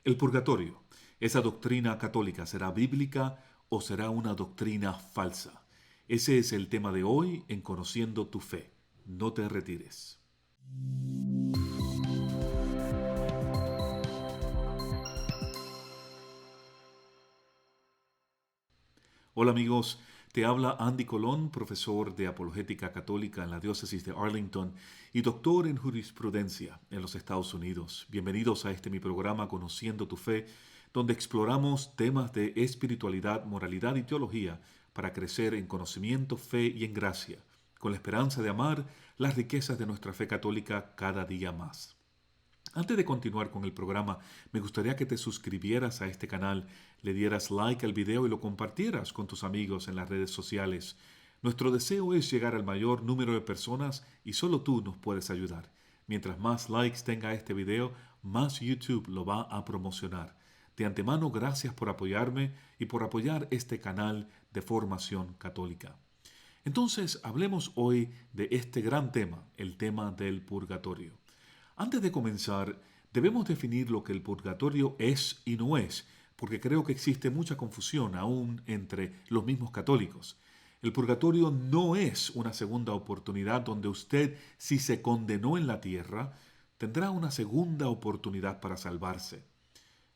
El purgatorio, ¿esa doctrina católica será bíblica o será una doctrina falsa? Ese es el tema de hoy en Conociendo tu Fe. No te retires. Hola amigos, te habla Andy Colón, profesor de Apologética Católica en la Diócesis de Arlington y doctor en jurisprudencia en los Estados Unidos. Bienvenidos a mi programa Conociendo tu Fe, donde exploramos temas de espiritualidad, moralidad y teología para crecer en conocimiento, fe y en gracia, con la esperanza de amar las riquezas de nuestra fe católica cada día más. Antes de continuar con el programa, me gustaría que te suscribieras a este canal, le dieras like al video y lo compartieras con tus amigos en las redes sociales. Nuestro deseo es llegar al mayor número de personas y solo tú nos puedes ayudar. Mientras más likes tenga este video, más YouTube lo va a promocionar. De antemano, gracias por apoyarme y por apoyar este canal de formación católica. Entonces, hablemos hoy de este gran tema, el tema del purgatorio. Antes de comenzar, debemos definir lo que el purgatorio es y no es, porque creo que existe mucha confusión aún entre los mismos católicos. El purgatorio no es una segunda oportunidad donde usted, si se condenó en la tierra, tendrá una segunda oportunidad para salvarse.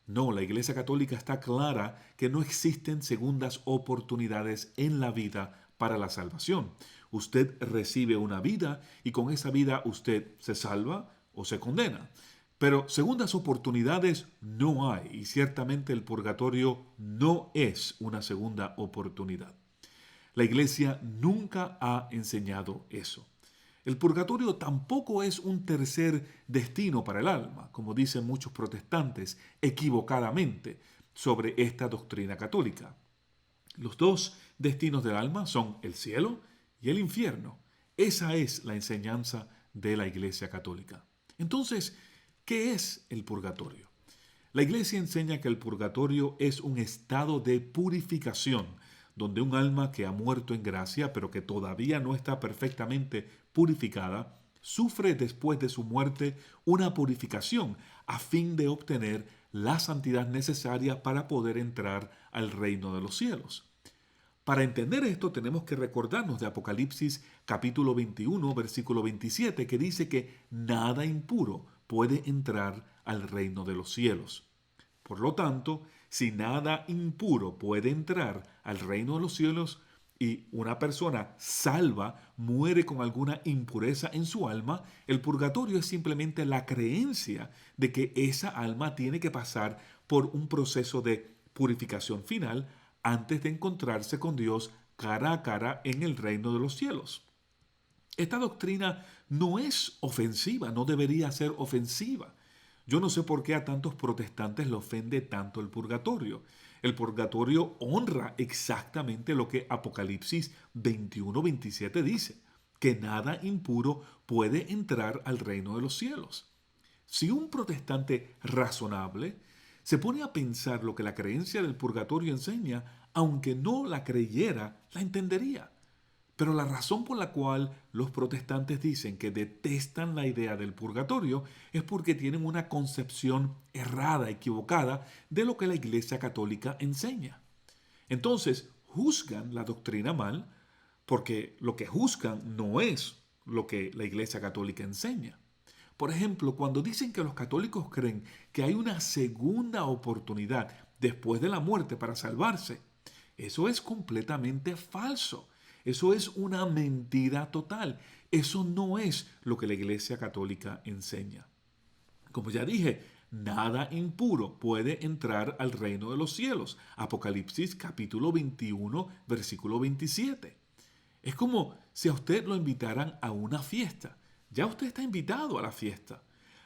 No, la Iglesia Católica está clara que no existen segundas oportunidades en la vida para la salvación. Usted recibe una vida y con esa vida usted se salva o se condena. Pero segundas oportunidades no hay y ciertamente el purgatorio no es una segunda oportunidad. La Iglesia nunca ha enseñado eso. El purgatorio tampoco es un tercer destino para el alma, como dicen muchos protestantes equivocadamente sobre esta doctrina católica. Los dos destinos del alma son el cielo y el infierno. Esa es la enseñanza de la Iglesia Católica. Entonces, ¿qué es el purgatorio? La Iglesia enseña que el purgatorio es un estado de purificación, donde un alma que ha muerto en gracia, pero que todavía no está perfectamente purificada, sufre después de su muerte una purificación a fin de obtener la santidad necesaria para poder entrar al reino de los cielos. Para entender esto tenemos que recordarnos de Apocalipsis capítulo 21, versículo 27, que dice que nada impuro puede entrar al reino de los cielos. Por lo tanto, si nada impuro puede entrar al reino de los cielos y una persona salva muere con alguna impureza en su alma, el purgatorio es simplemente la creencia de que esa alma tiene que pasar por un proceso de purificación final antes de encontrarse con Dios cara a cara en el reino de los cielos. Esta doctrina no es ofensiva, no debería ser ofensiva. Yo no sé por qué a tantos protestantes le ofende tanto el purgatorio. El purgatorio honra exactamente lo que Apocalipsis 21-27 dice, que nada impuro puede entrar al reino de los cielos. Si un protestante razonable se pone a pensar lo que la creencia del purgatorio enseña, aunque no la creyera, la entendería. Pero la razón por la cual los protestantes dicen que detestan la idea del purgatorio es porque tienen una concepción errada, equivocada de lo que la Iglesia Católica enseña. Entonces, juzgan la doctrina mal porque lo que juzgan no es lo que la Iglesia Católica enseña. Por ejemplo, cuando dicen que los católicos creen que hay una segunda oportunidad después de la muerte para salvarse, eso es completamente falso. Eso es una mentira total. Eso no es lo que la Iglesia Católica enseña. Como ya dije, nada impuro puede entrar al reino de los cielos. Apocalipsis capítulo 21, versículo 27. Es como si a usted lo invitaran a una fiesta. Ya usted está invitado a la fiesta.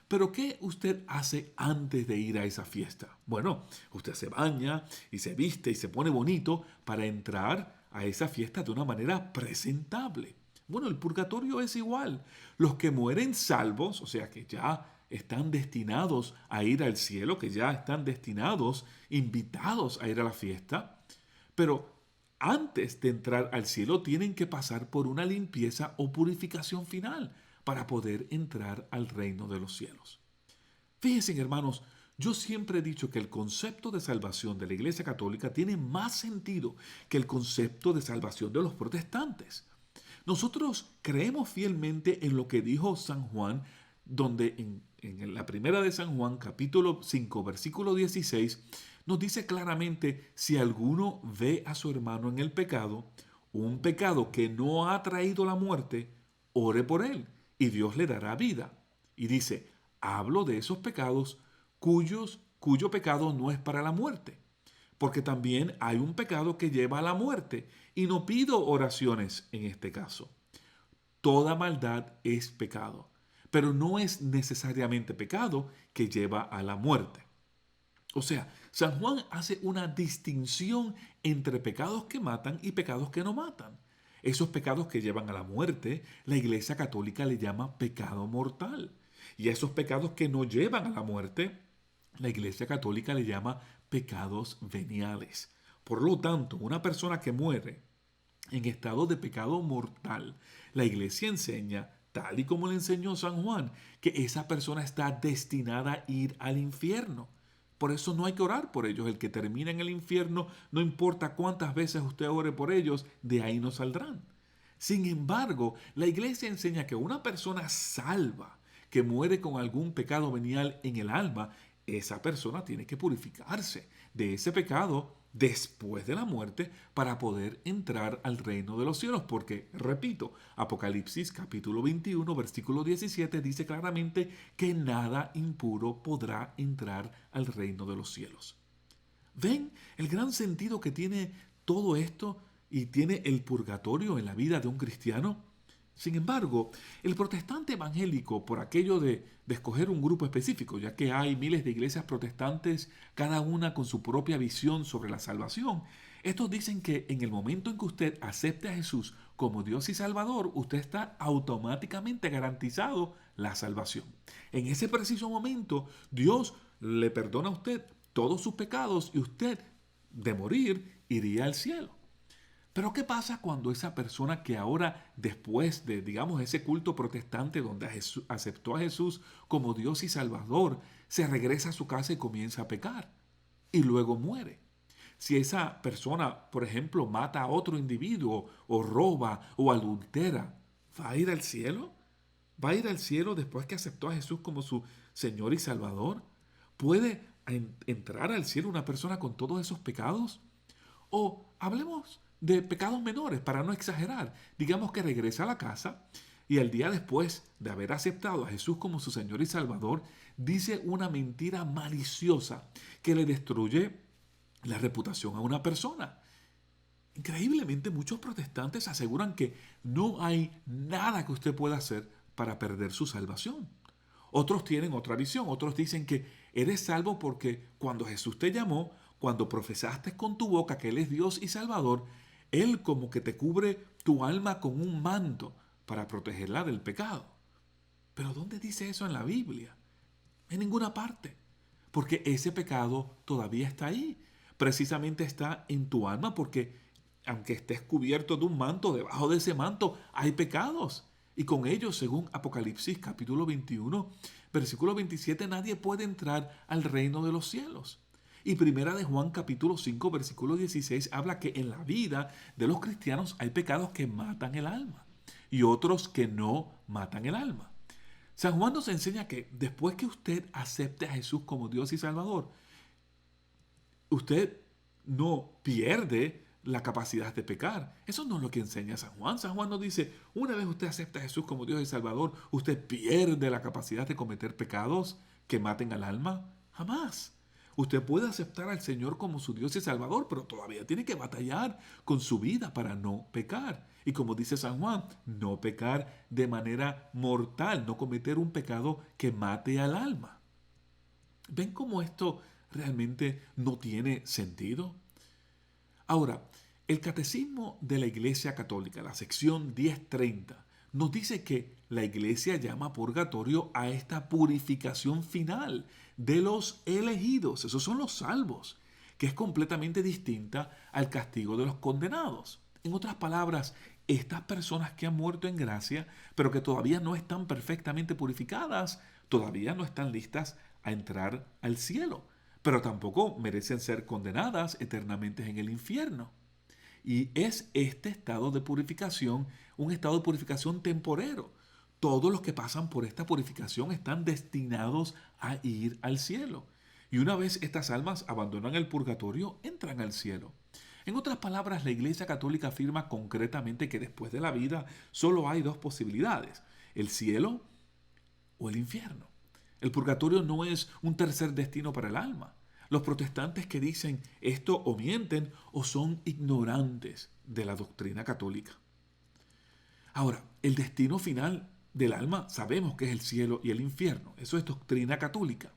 Pero ¿qué usted hace antes de ir a esa fiesta? Bueno, usted se baña y se viste y se pone bonito para entrar a esa fiesta de una manera presentable. Bueno, el purgatorio es igual. Los que mueren salvos, o sea que ya están destinados a ir al cielo, que ya están destinados, invitados a ir a la fiesta, pero antes de entrar al cielo tienen que pasar por una limpieza o purificación final para poder entrar al reino de los cielos. Fíjense, hermanos, Yo siempre he dicho que el concepto de salvación de la Iglesia Católica tiene más sentido que el concepto de salvación de los protestantes. Nosotros creemos fielmente en lo que dijo San Juan, donde en la primera de San Juan, capítulo 5, versículo 16, nos dice claramente, si alguno ve a su hermano en el pecado, un pecado que no ha traído la muerte, ore por él y Dios le dará vida. Y dice, hablo de esos pecados cuyo pecado no es para la muerte, porque también hay un pecado que lleva a la muerte, y no pido oraciones en este caso. Toda maldad es pecado, pero no es necesariamente pecado que lleva a la muerte. O sea, San Juan hace una distinción entre pecados que matan y pecados que no matan. Esos pecados que llevan a la muerte, la Iglesia Católica le llama pecado mortal. Y a esos pecados que no llevan a la muerte, la Iglesia Católica le llama pecados veniales. Por lo tanto, una persona que muere en estado de pecado mortal, la Iglesia enseña, tal y como le enseñó San Juan, que esa persona está destinada a ir al infierno. Por eso no hay que orar por ellos. El que termina en el infierno, no importa cuántas veces usted ore por ellos, de ahí no saldrán. Sin embargo, la Iglesia enseña que una persona salva, que muere con algún pecado venial en el alma, esa persona tiene que purificarse de ese pecado después de la muerte para poder entrar al reino de los cielos. Porque, repito, Apocalipsis capítulo 21, versículo 17 dice claramente que nada impuro podrá entrar al reino de los cielos. ¿Ven el gran sentido que tiene todo esto y tiene el purgatorio en la vida de un cristiano? Sin embargo, el protestante evangélico, por aquello de escoger un grupo específico, ya que hay miles de iglesias protestantes, cada una con su propia visión sobre la salvación, estos dicen que en el momento en que usted acepte a Jesús como Dios y Salvador, usted está automáticamente garantizado la salvación. En ese preciso momento, Dios le perdona a usted todos sus pecados y usted, de morir, iría al cielo. Pero ¿qué pasa cuando esa persona que ahora, después de, digamos, ese culto protestante donde aceptó a Jesús como Dios y Salvador, se regresa a su casa y comienza a pecar y luego muere? Si esa persona, por ejemplo, mata a otro individuo o roba o adultera, ¿va a ir al cielo? ¿Va a ir al cielo después que aceptó a Jesús como su Señor y Salvador? ¿Puede entrar al cielo una persona con todos esos pecados? O hablemos de pecados menores, para no exagerar. Digamos que regresa a la casa y al día después de haber aceptado a Jesús como su Señor y Salvador, dice una mentira maliciosa que le destruye la reputación a una persona. Increíblemente, muchos protestantes aseguran que no hay nada que usted pueda hacer para perder su salvación. Otros tienen otra visión. Otros dicen que eres salvo porque cuando Jesús te llamó, cuando profesaste con tu boca que Él es Dios y Salvador, Él como que te cubre tu alma con un manto para protegerla del pecado. Pero ¿dónde dice eso en la Biblia? En ninguna parte. Porque ese pecado todavía está ahí. Precisamente está en tu alma porque aunque estés cubierto de un manto, debajo de ese manto hay pecados. Y con ellos, según Apocalipsis capítulo 21, versículo 27, nadie puede entrar al reino de los cielos. Y primera de Juan capítulo 5, versículo 16 habla que en la vida de los cristianos hay pecados que matan el alma y otros que no matan el alma. San Juan nos enseña que después que usted acepte a Jesús como Dios y Salvador, usted no pierde la capacidad de pecar. Eso no es lo que enseña San Juan. San Juan nos dice, una vez usted acepta a Jesús como Dios y Salvador, usted pierde la capacidad de cometer pecados que maten al alma. Jamás. Usted puede aceptar al Señor como su Dios y Salvador, pero todavía tiene que batallar con su vida para no pecar. Y como dice San Juan, no pecar de manera mortal, no cometer un pecado que mate al alma. ¿Ven cómo esto realmente no tiene sentido? Ahora, el Catecismo de la Iglesia Católica, la sección 1030, nos dice que la Iglesia llama purgatorio a esta purificación final de los elegidos, esos son los salvos, que es completamente distinta al castigo de los condenados. En otras palabras, estas personas que han muerto en gracia, pero que todavía no están perfectamente purificadas, todavía no están listas a entrar al cielo, pero tampoco merecen ser condenadas eternamente en el infierno. Y es este estado de purificación un estado de purificación temporero. Todos los que pasan por esta purificación están destinados a ir al cielo. Y una vez estas almas abandonan el purgatorio, entran al cielo. En otras palabras, la Iglesia Católica afirma concretamente que después de la vida solo hay dos posibilidades: el cielo o el infierno. El purgatorio no es un tercer destino para el alma. Los protestantes que dicen esto o mienten o son ignorantes de la doctrina católica. Ahora, el destino final del alma sabemos que es el cielo y el infierno. Eso es doctrina católica.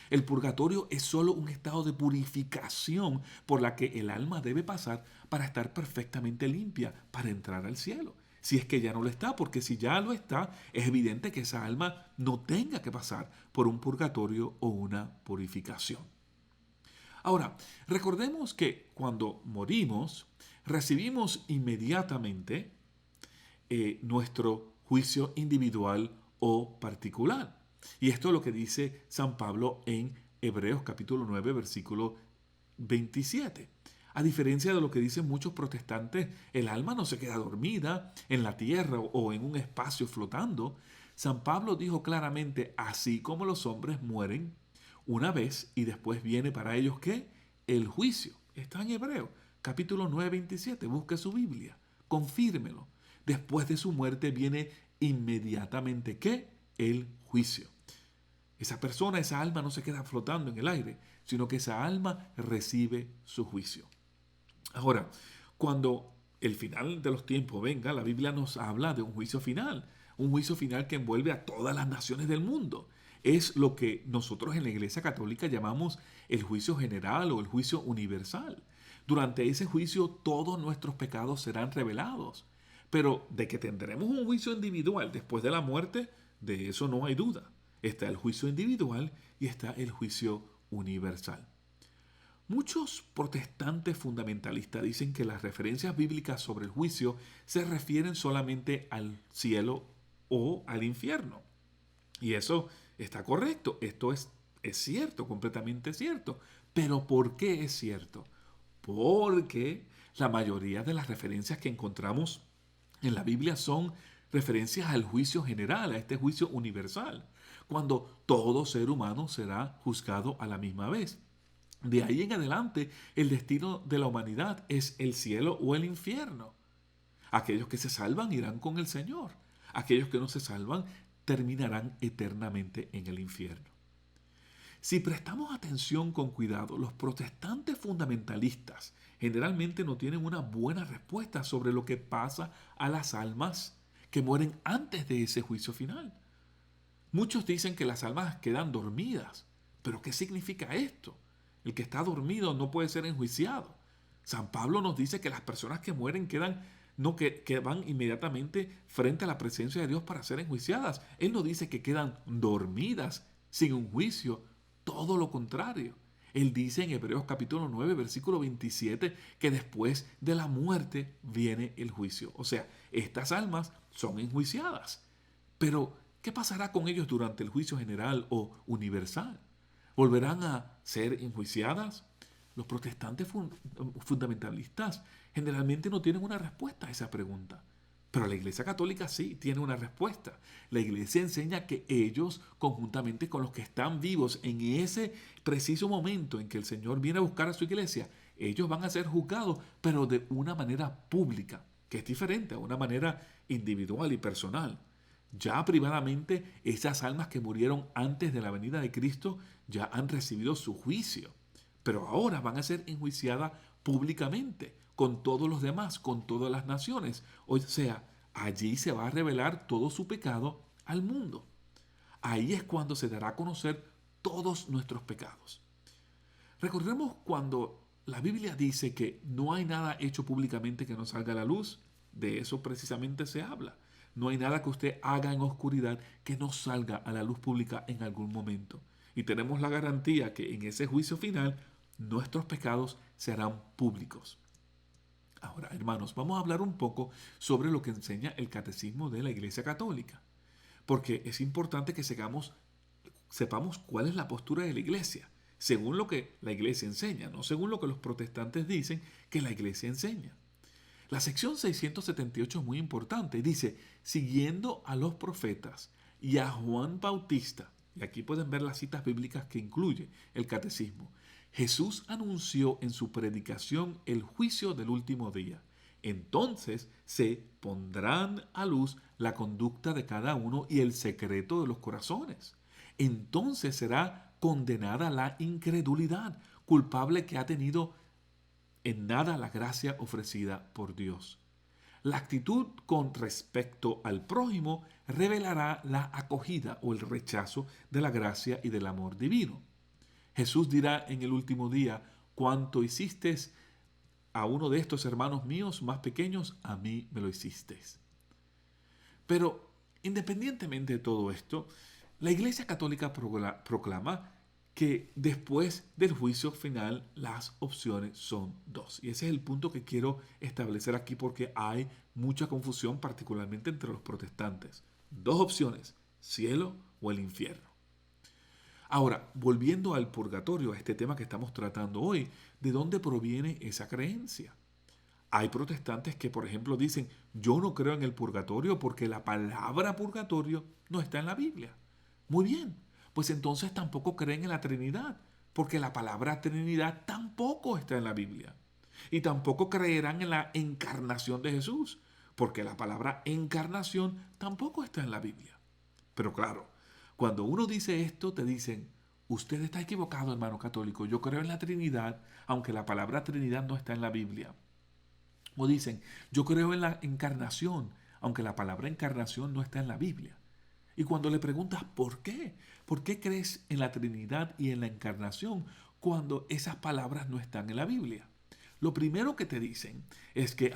El purgatorio es solo un estado de purificación por la que el alma debe pasar para estar perfectamente limpia, para entrar al cielo. Si es que ya no lo está, porque si ya lo está, es evidente que esa alma no tenga que pasar por un purgatorio o una purificación. Ahora, recordemos que cuando morimos, recibimos inmediatamente nuestro juicio individual o particular. Y esto es lo que dice San Pablo en Hebreos capítulo 9, versículo 27. A diferencia de lo que dicen muchos protestantes, el alma no se queda dormida en la tierra o en un espacio flotando. San Pablo dijo claramente: así como los hombres mueren una vez y después viene para ellos, ¿qué? El juicio. Está en Hebreos capítulo 9, 27. Busque su Biblia, confírmelo. Después de su muerte viene inmediatamente, ¿qué? El juicio. Esa persona, esa alma no se queda flotando en el aire, sino que esa alma recibe su juicio. Ahora, cuando el final de los tiempos venga, la Biblia nos habla de un juicio final que envuelve a todas las naciones del mundo. Es lo que nosotros en la Iglesia Católica llamamos el juicio general o el juicio universal. Durante ese juicio todos nuestros pecados serán revelados. Pero de que tendremos un juicio individual después de la muerte, de eso no hay duda. Está el juicio individual y está el juicio universal. Muchos protestantes fundamentalistas dicen que las referencias bíblicas sobre el juicio se refieren solamente al cielo o al infierno. Y eso está correcto, esto es cierto, completamente cierto. Pero ¿por qué es cierto? Porque la mayoría de las referencias que encontramos en la Biblia son referencias al juicio general, a este juicio universal, cuando todo ser humano será juzgado a la misma vez. De ahí en adelante, el destino de la humanidad es el cielo o el infierno. Aquellos que se salvan irán con el Señor. Aquellos que no se salvan terminarán eternamente en el infierno. Si prestamos atención con cuidado, los protestantes fundamentalistas generalmente no tienen una buena respuesta sobre lo que pasa a las almas que mueren antes de ese juicio final. Muchos dicen que las almas quedan dormidas. ¿Pero qué significa esto? El que está dormido no puede ser enjuiciado. San Pablo nos dice que las personas que mueren que van inmediatamente frente a la presencia de Dios para ser enjuiciadas. Él no dice que quedan dormidas sin un juicio. Todo lo contrario. Él dice en Hebreos capítulo 9, versículo 27, que después de la muerte viene el juicio. O sea, estas almas son enjuiciadas. Pero, ¿qué pasará con ellos durante el juicio general o universal? ¿Volverán a ser enjuiciadas? Los protestantes fundamentalistas generalmente no tienen una respuesta a esa pregunta. Pero la Iglesia Católica sí tiene una respuesta. La Iglesia enseña que ellos, conjuntamente con los que están vivos en ese preciso momento en que el Señor viene a buscar a su Iglesia, ellos van a ser juzgados, pero de una manera pública, que es diferente a una manera individual y personal. Ya privadamente, esas almas que murieron antes de la venida de Cristo ya han recibido su juicio, pero ahora van a ser enjuiciadas públicamente, con todos los demás, con todas las naciones. O sea, allí se va a revelar todo su pecado al mundo. Ahí es cuando se dará a conocer todos nuestros pecados. Recordemos cuando la Biblia dice que no hay nada hecho públicamente que no salga a la luz. De eso precisamente se habla. No hay nada que usted haga en oscuridad que no salga a la luz pública en algún momento. Y tenemos la garantía que en ese juicio final nuestros pecados serán públicos. Ahora, hermanos, vamos a hablar un poco sobre lo que enseña el Catecismo de la Iglesia Católica, porque es importante que sigamos sepamos cuál es la postura de la iglesia, según lo que la iglesia enseña, no según lo que los protestantes dicen que la iglesia enseña. La sección 678 es muy importante. Dice, siguiendo a los profetas y a Juan Bautista, y aquí pueden ver las citas bíblicas que incluye el catecismo, Jesús anunció en su predicación el juicio del último día. Entonces se pondrán a luz la conducta de cada uno y el secreto de los corazones. Entonces será condenada la incredulidad, culpable que ha tenido en nada la gracia ofrecida por Dios. La actitud con respecto al prójimo revelará la acogida o el rechazo de la gracia y del amor divino. Jesús dirá en el último día, cuanto hiciste a uno de estos hermanos míos más pequeños, a mí me lo hiciste. Pero independientemente de todo esto, la Iglesia Católica proclama que después del juicio final las opciones son dos. Y ese es el punto que quiero establecer aquí porque hay mucha confusión, particularmente entre los protestantes. Dos opciones, cielo o el infierno. Ahora, volviendo al purgatorio, a este tema que estamos tratando hoy, ¿de dónde proviene esa creencia? Hay protestantes que, por ejemplo, dicen, yo no creo en el purgatorio porque la palabra purgatorio no está en la Biblia. Muy bien, pues entonces tampoco creen en la Trinidad, porque la palabra Trinidad tampoco está en la Biblia. Y tampoco creerán en la encarnación de Jesús, porque la palabra encarnación tampoco está en la Biblia. Pero claro, cuando uno dice esto, te dicen, usted está equivocado, hermano católico, yo creo en la Trinidad, aunque la palabra Trinidad no está en la Biblia. O dicen, yo creo en la encarnación, aunque la palabra encarnación no está en la Biblia. Y cuando le preguntas ¿por qué? ¿Por qué crees en la Trinidad y en la encarnación cuando esas palabras no están en la Biblia? Lo primero que te dicen es que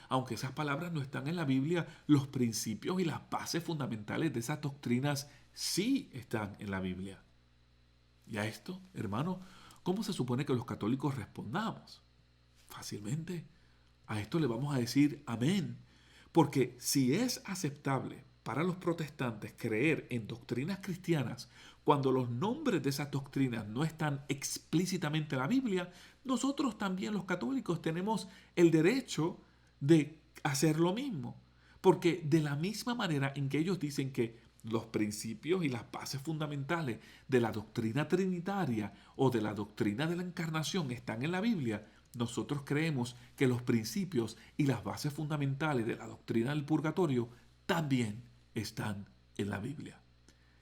aunque esas palabras no están en la Biblia, los principios y las bases fundamentales de esas doctrinas sí están en la Biblia. Y a esto, hermano, ¿cómo se supone que los católicos respondamos? Fácilmente. A esto le vamos a decir amén. Porque si es aceptable para los protestantes creer en doctrinas cristianas cuando los nombres de esas doctrinas no están explícitamente en la Biblia, nosotros también los católicos tenemos el derecho de hacer lo mismo. Porque de la misma manera en que ellos dicen que los principios y las bases fundamentales de la doctrina trinitaria o de la doctrina de la encarnación están en la Biblia, nosotros creemos que los principios y las bases fundamentales de la doctrina del purgatorio también están en la Biblia.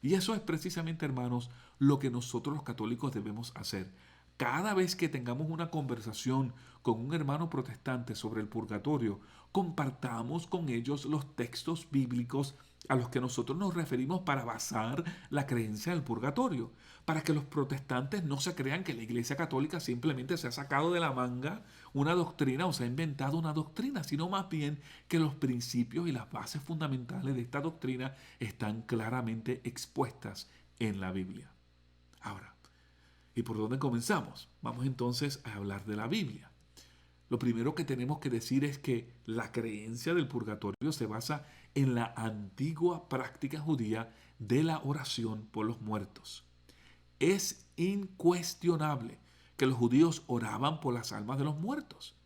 Y eso es precisamente, hermanos, lo que nosotros los católicos debemos hacer. Cada vez que tengamos una conversación con un hermano protestante sobre el purgatorio, compartamos con ellos los textos bíblicos a los que nosotros nos referimos para basar la creencia del purgatorio, para que los protestantes no se crean que la Iglesia Católica simplemente se ha sacado de la manga una doctrina o se ha inventado una doctrina, sino más bien que los principios y las bases fundamentales de esta doctrina están claramente expuestas en la Biblia. Ahora, ¿y por dónde comenzamos? Vamos entonces a hablar de la Biblia. Lo primero que tenemos que decir es que la creencia del purgatorio se basa en la antigua práctica judía de la oración por los muertos. Es incuestionable que los judíos oraban por las almas de los muertos.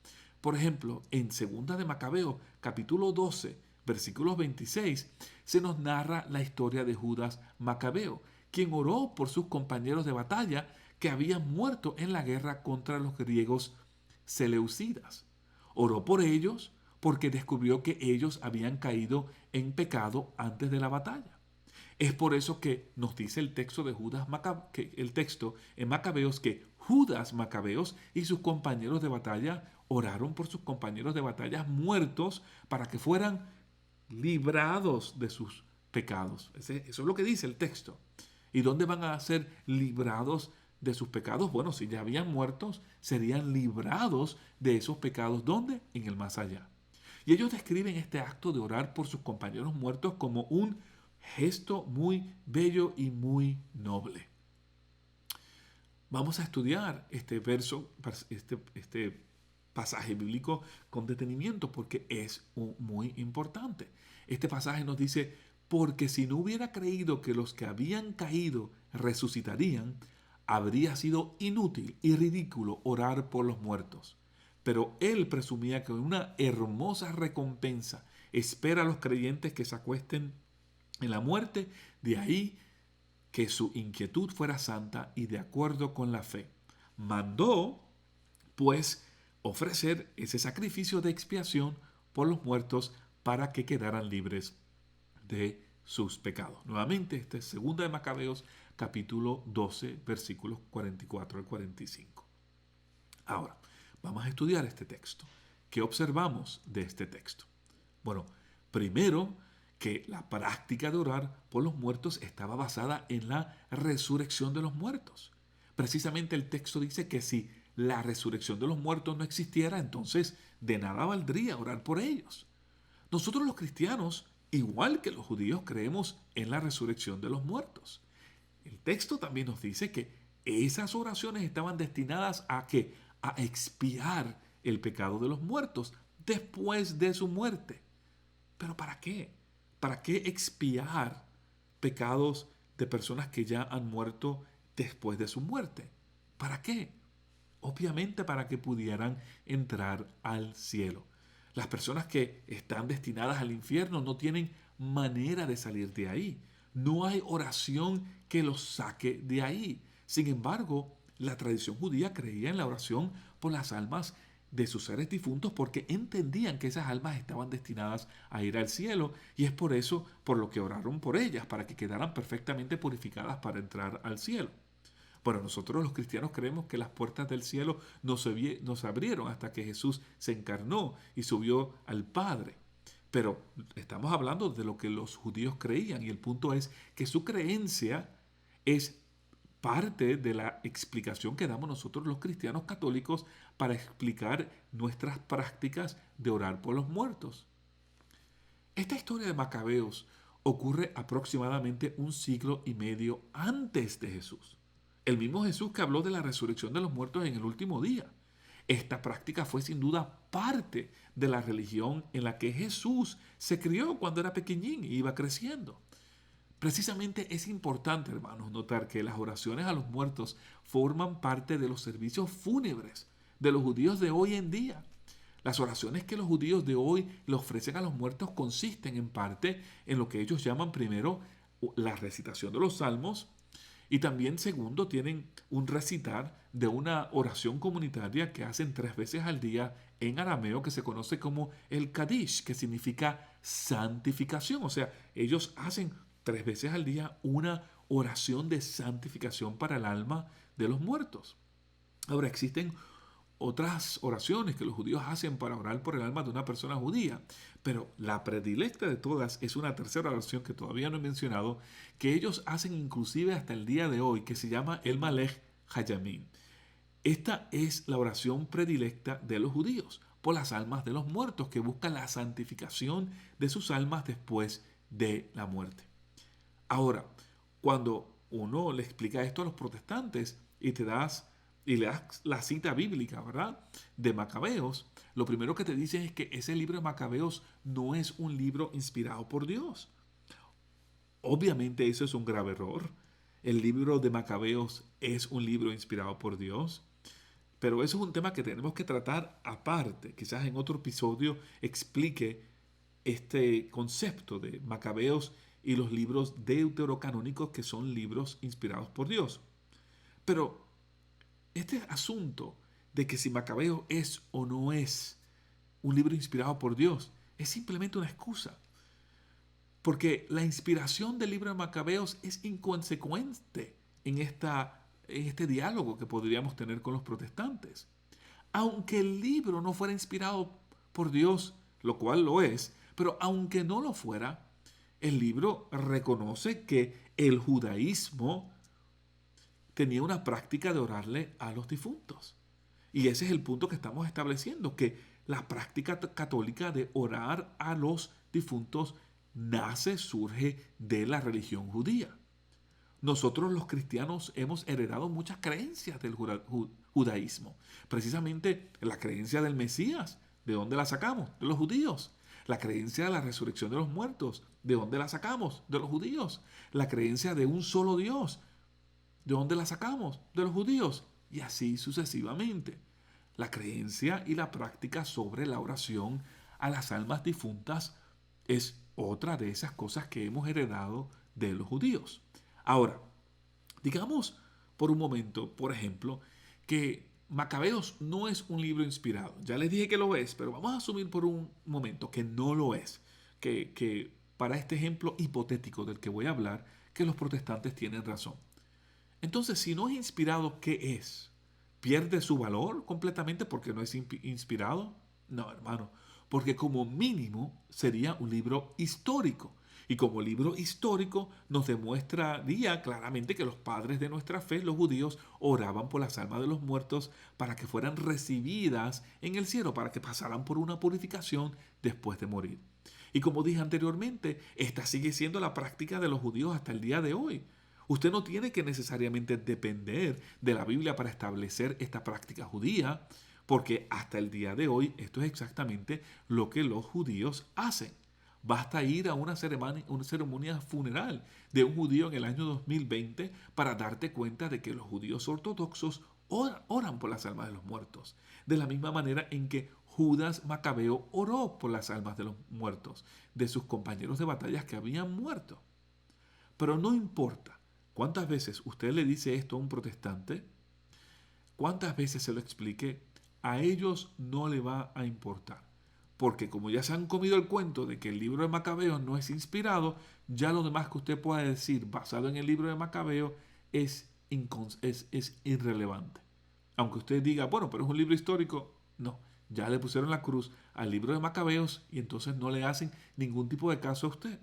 Por ejemplo, en 2 de Macabeo, capítulo 12, versículos 26, se nos narra la historia de Judas Macabeo, quien oró por sus compañeros de batalla que habían muerto en la guerra contra los griegos seleucidas. Oró por ellos porque descubrió que ellos habían caído en pecado antes de la batalla. Es por eso que nos dice el texto de el texto en Macabeos que Judas Macabeos y sus compañeros de batalla oraron por sus compañeros de batalla muertos para que fueran librados de sus pecados. Eso es lo que dice el texto. ¿Y dónde van a ser librados de sus pecados? Bueno, si ya habían muertos, serían librados de esos pecados. ¿Dónde? En el más allá. Y ellos describen este acto de orar por sus compañeros muertos como un gesto muy bello y muy noble. Vamos a estudiar este pasaje bíblico con detenimiento porque es muy importante. Este pasaje nos dice, porque si no hubiera creído que los que habían caído resucitarían, habría sido inútil y ridículo orar por los muertos. Pero él presumía que una hermosa recompensa espera a los creyentes que se acuesten en la muerte, de ahí que su inquietud fuera santa y de acuerdo con la fe. Mandó, pues, ofrecer ese sacrificio de expiación por los muertos para que quedaran libres de sus pecados. Nuevamente, este es 2 de Macabeos, capítulo 12, versículos 44 al 45. Ahora, vamos a estudiar este texto. ¿Qué observamos de este texto? Bueno, primero, que la práctica de orar por los muertos estaba basada en la resurrección de los muertos. Precisamente el texto dice que si la resurrección de los muertos no existiera, entonces de nada valdría orar por ellos. Nosotros los cristianos, igual que los judíos, creemos en la resurrección de los muertos. El texto también nos dice que esas oraciones estaban destinadas a ¿qué? A expiar el pecado de los muertos después de su muerte. ¿Pero para qué? ¿Para qué expiar pecados de personas que ya han muerto después de su muerte? ¿Para qué? Obviamente para que pudieran entrar al cielo. Las personas que están destinadas al infierno no tienen manera de salir de ahí. No hay oración que los saque de ahí. Sin embargo, la tradición judía creía en la oración por las almas de sus seres difuntos porque entendían que esas almas estaban destinadas a ir al cielo y es por eso por lo que oraron por ellas, para que quedaran perfectamente purificadas para entrar al cielo. Bueno, nosotros los cristianos creemos que las puertas del cielo no se abrieron hasta que Jesús se encarnó y subió al Padre. Pero estamos hablando de lo que los judíos creían y el punto es que su creencia es parte de la explicación que damos nosotros los cristianos católicos para explicar nuestras prácticas de orar por los muertos. Esta historia de Macabeos ocurre aproximadamente 1,5 siglos antes de Jesús. El mismo Jesús que habló de la resurrección de los muertos en el último día. Esta práctica fue sin duda parte de la religión en la que Jesús se crió cuando era pequeñín y iba creciendo. Precisamente es importante, hermanos, notar que las oraciones a los muertos forman parte de los servicios fúnebres de los judíos de hoy en día. Las oraciones que los judíos de hoy le ofrecen a los muertos consisten en parte en lo que ellos llaman primero la recitación de los salmos y también segundo tienen un recitar de una oración comunitaria que hacen 3 veces al día en arameo que se conoce como el Kadish, que significa santificación. O sea, ellos hacen 3 veces al día una oración de santificación para el alma de los muertos. Ahora, existen otras oraciones que los judíos hacen para orar por el alma de una persona judía, pero la predilecta de todas es una tercera oración que todavía no he mencionado, que ellos hacen inclusive hasta el día de hoy, que se llama el Malech Hayamim. Esta es la oración predilecta de los judíos por las almas de los muertos, que buscan la santificación de sus almas después de la muerte. Ahora, cuando uno le explica esto a los protestantes y le das la cita bíblica, ¿verdad?, de Macabeos, lo primero que te dicen es que ese libro de Macabeos no es un libro inspirado por Dios. Obviamente eso es un grave error. El libro de Macabeos es un libro inspirado por Dios. Pero eso es un tema que tenemos que tratar aparte. Quizás en otro episodio explique este concepto de Macabeos y los libros deuterocanónicos que son libros inspirados por Dios. Pero este asunto de que si Macabeos es o no es un libro inspirado por Dios es simplemente una excusa. Porque la inspiración del libro de Macabeos es inconsecuente en este diálogo que podríamos tener con los protestantes. Aunque el libro no fuera inspirado por Dios, lo cual lo es, pero aunque no lo fuera, el libro reconoce que el judaísmo tenía una práctica de orarle a los difuntos. Y ese es el punto que estamos estableciendo, que la práctica católica de orar a los difuntos surge de la religión judía. Nosotros los cristianos hemos heredado muchas creencias del judaísmo. Precisamente la creencia del Mesías. ¿De dónde la sacamos? De los judíos. La creencia de la resurrección de los muertos, ¿de dónde la sacamos? De los judíos. La creencia de un solo Dios, ¿de dónde la sacamos? De los judíos. Y así sucesivamente. La creencia y la práctica sobre la oración a las almas difuntas es otra de esas cosas que hemos heredado de los judíos. Ahora, digamos por un momento, por ejemplo, que Macabeos no es un libro inspirado. Ya les dije que lo es, pero vamos a asumir por un momento que no lo es. Que para este ejemplo hipotético del que voy a hablar, que los protestantes tienen razón. Entonces, si no es inspirado, ¿qué es? ¿Pierde su valor completamente porque no es inspirado? No, hermano, porque como mínimo sería un libro histórico. Y como libro histórico nos demuestraría claramente que los padres de nuestra fe, los judíos, oraban por las almas de los muertos para que fueran recibidas en el cielo, para que pasaran por una purificación después de morir. Y como dije anteriormente, esta sigue siendo la práctica de los judíos hasta el día de hoy. Usted no tiene que necesariamente depender de la Biblia para establecer esta práctica judía, porque hasta el día de hoy esto es exactamente lo que los judíos hacen. Basta ir a una ceremonia funeral de un judío en el año 2020 para darte cuenta de que los judíos ortodoxos oran por las almas de los muertos. De la misma manera en que Judas Macabeo oró por las almas de los muertos, de sus compañeros de batallas que habían muerto. Pero no importa cuántas veces usted le dice esto a un protestante, cuántas veces se lo explique, a ellos no le va a importar. Porque como ya se han comido el cuento de que el libro de Macabeo no es inspirado, ya lo demás que usted pueda decir basado en el libro de Macabeo es irrelevante. Aunque usted diga, bueno, pero es un libro histórico, no. Ya le pusieron la cruz al libro de Macabeos y entonces no le hacen ningún tipo de caso a usted.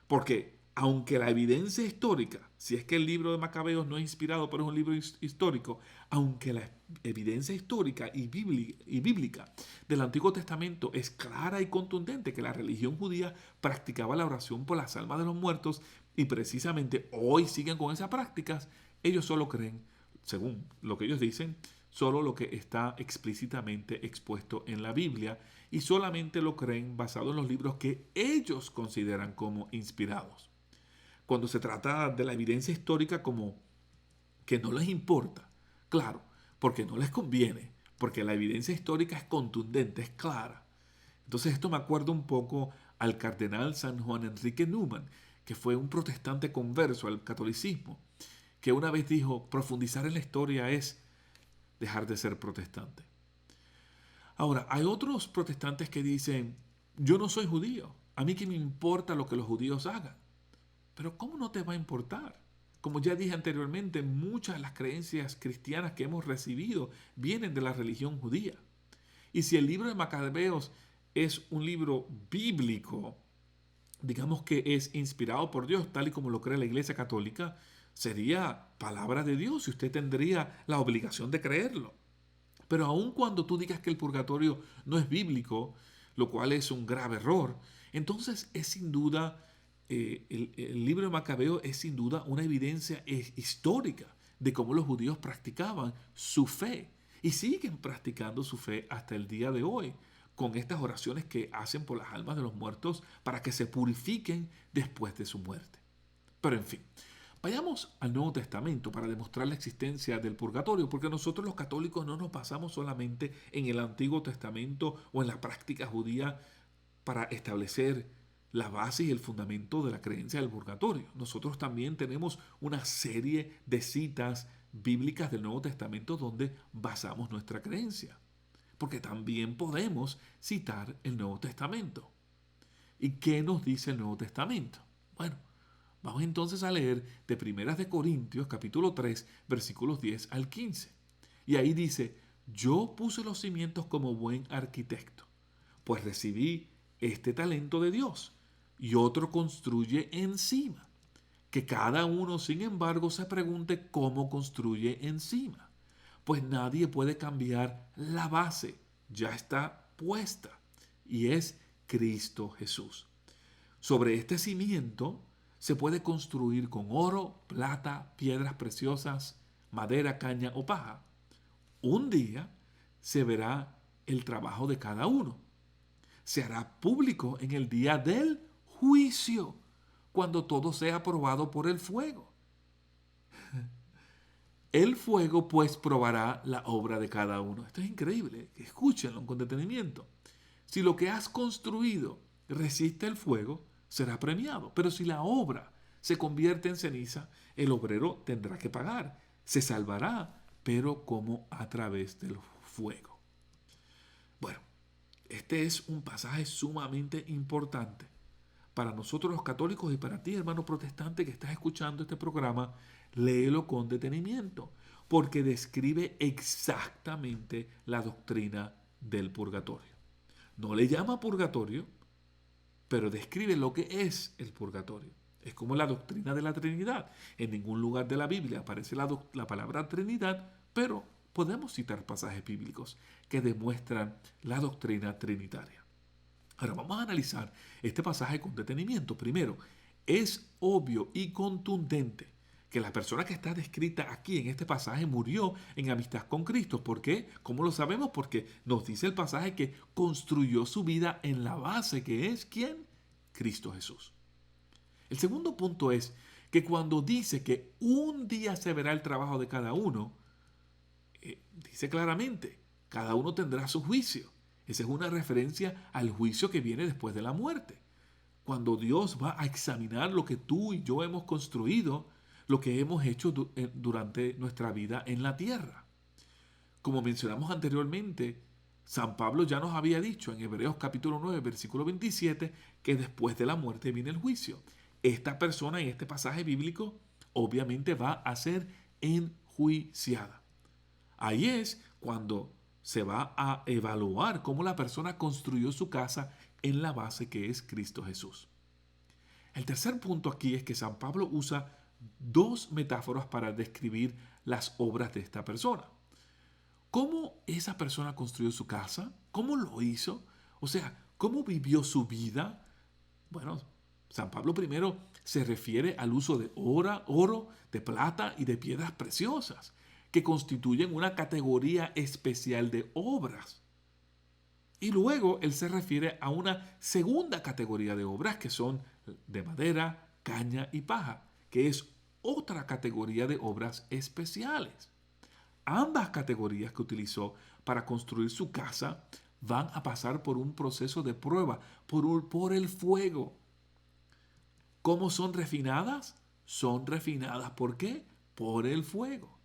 Porque aunque la evidencia histórica, si es que el libro de Macabeos no es inspirado, pero es un libro histórico, aunque la evidencia histórica y bíblica del Antiguo Testamento es clara y contundente que la religión judía practicaba la oración por las almas de los muertos y precisamente hoy siguen con esas prácticas, ellos solo creen, según lo que ellos dicen, solo lo que está explícitamente expuesto en la Biblia y solamente lo creen basado en los libros que ellos consideran como inspirados. Cuando se trata de la evidencia histórica como que no les importa, claro, porque no les conviene, porque la evidencia histórica es contundente, es clara. Entonces esto me acuerda un poco al cardenal San Juan Enrique Newman, que fue un protestante converso al catolicismo, que una vez dijo, profundizar en la historia es dejar de ser protestante. Ahora, hay otros protestantes que dicen, yo no soy judío, a mí qué me importa lo que los judíos hagan. Pero ¿cómo no te va a importar? Como ya dije anteriormente, muchas de las creencias cristianas que hemos recibido vienen de la religión judía. Y si el libro de Macabeos es un libro bíblico, digamos que es inspirado por Dios, tal y como lo cree la Iglesia Católica, sería palabra de Dios y usted tendría la obligación de creerlo. Pero aun cuando tú digas que el purgatorio no es bíblico, lo cual es un grave error, entonces es sin duda, el libro de Macabeo es sin duda una evidencia histórica de cómo los judíos practicaban su fe y siguen practicando su fe hasta el día de hoy, con estas oraciones que hacen por las almas de los muertos para que se purifiquen después de su muerte. Pero en fin, vayamos al Nuevo Testamento para demostrar la existencia del purgatorio, porque nosotros los católicos no nos basamos solamente en el Antiguo Testamento o en la práctica judía para establecer la base y el fundamento de la creencia del purgatorio. Nosotros también tenemos una serie de citas bíblicas del Nuevo Testamento donde basamos nuestra creencia, porque también podemos citar el Nuevo Testamento. ¿Y qué nos dice el Nuevo Testamento? Bueno, vamos entonces a leer de Primeras de Corintios, capítulo 3, versículos 10 al 15. Y ahí dice, yo puse los cimientos como buen arquitecto, pues recibí este talento de Dios, y otro construye encima. Que cada uno, sin embargo, se pregunte cómo construye encima. Pues nadie puede cambiar la base, ya está puesta, y es Cristo Jesús. Sobre este cimiento se puede construir con oro, plata, piedras preciosas, madera, caña o paja. Un día se verá el trabajo de cada uno. se hará público en el día del juicio, cuando todo sea probado por el fuego. El fuego pues probará la obra de cada uno. Esto es increíble, escúchenlo con detenimiento. Si lo que has construido resiste el fuego, será premiado. Pero si la obra se convierte en ceniza, el obrero tendrá que pagar. Se salvará, pero como a través del fuego. Bueno, este es un pasaje sumamente importante para nosotros los católicos y para ti, hermano protestante que estás escuchando este programa. Léelo con detenimiento, porque describe exactamente la doctrina del purgatorio. No le llama purgatorio, pero describe lo que es el purgatorio. Es como la doctrina de la Trinidad. En ningún lugar de la Biblia aparece la palabra Trinidad, pero podemos citar pasajes bíblicos que demuestran la doctrina trinitaria. Ahora vamos a analizar este pasaje con detenimiento. Primero, es obvio y contundente que la persona que está descrita aquí en este pasaje murió en amistad con Cristo. ¿Por qué? ¿Cómo lo sabemos? Porque nos dice el pasaje que construyó su vida en la base que es ¿quién? Cristo Jesús. El segundo punto es que cuando dice que un día se verá el trabajo de cada uno, dice claramente, cada uno tendrá su juicio. Esa es una referencia al juicio que viene después de la muerte. Cuando Dios va a examinar lo que tú y yo hemos construido, lo que hemos hecho durante nuestra vida en la tierra. Como mencionamos anteriormente, San Pablo ya nos había dicho en Hebreos capítulo 9, versículo 27, que después de la muerte viene el juicio. Esta persona en este pasaje bíblico obviamente va a ser enjuiciada. Ahí es cuando se va a evaluar cómo la persona construyó su casa en la base que es Cristo Jesús. El tercer punto aquí es que San Pablo usa dos metáforas para describir las obras de esta persona. ¿Cómo esa persona construyó su casa? ¿Cómo lo hizo? O sea, ¿cómo vivió su vida? Bueno, San Pablo primero se refiere al uso de oro, de plata y de piedras preciosas, que constituyen una categoría especial de obras. Y luego él se refiere a una segunda categoría de obras que son de madera, caña y paja, que es otra categoría de obras especiales. Ambas categorías que utilizó para construir su casa van a pasar por un proceso de prueba, por el fuego. ¿Cómo son refinadas? Son refinadas, ¿por qué? Por el fuego.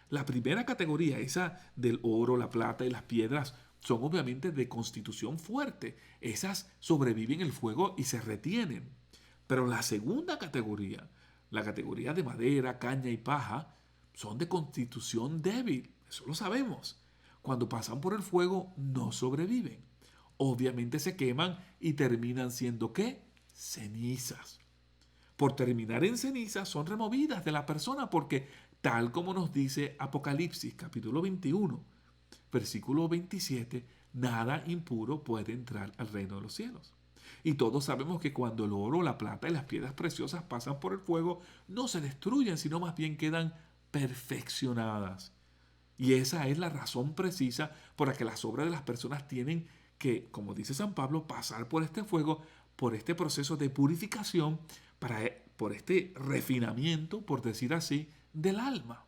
La primera categoría, esa del oro, la plata y las piedras, son obviamente de constitución fuerte. Esas sobreviven el fuego y se retienen. Pero la segunda categoría, la categoría de madera, caña y paja, son de constitución débil. Eso lo sabemos. Cuando pasan por el fuego no sobreviven. Obviamente se queman y terminan siendo ¿qué? Cenizas. Por terminar en cenizas son removidas de la persona porque tal como nos dice Apocalipsis capítulo 21, versículo 27, nada impuro puede entrar al reino de los cielos. Y todos sabemos que cuando el oro, la plata y las piedras preciosas pasan por el fuego, no se destruyen, sino más bien quedan perfeccionadas. Y esa es la razón precisa por la que las obras de las personas tienen que, como dice San Pablo, pasar por este fuego, por este proceso de purificación, por este refinamiento, por decir así, del alma.